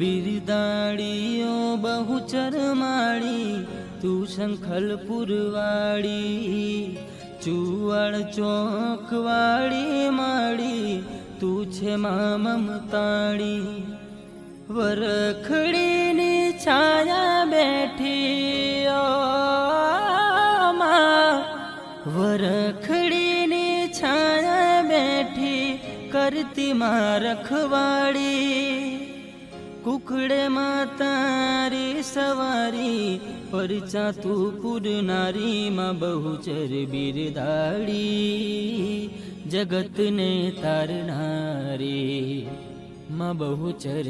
बिरदाड़ियो बहुचर माड़ी तू शंखलपुरवाड़ी चुवाड़ चौकवाड़ी माड़ी तू छे मां ममताड़ी वरखड़ी नी छाया बैठी ओ मां वरखड़ी नी छाया बैठी करती मां रखवाड़ी कुकड़े मातारी सवारी परचा तू पुरनारी मां बहुचर बिरदाड़ी जगत ने तारनारी मां बहुचर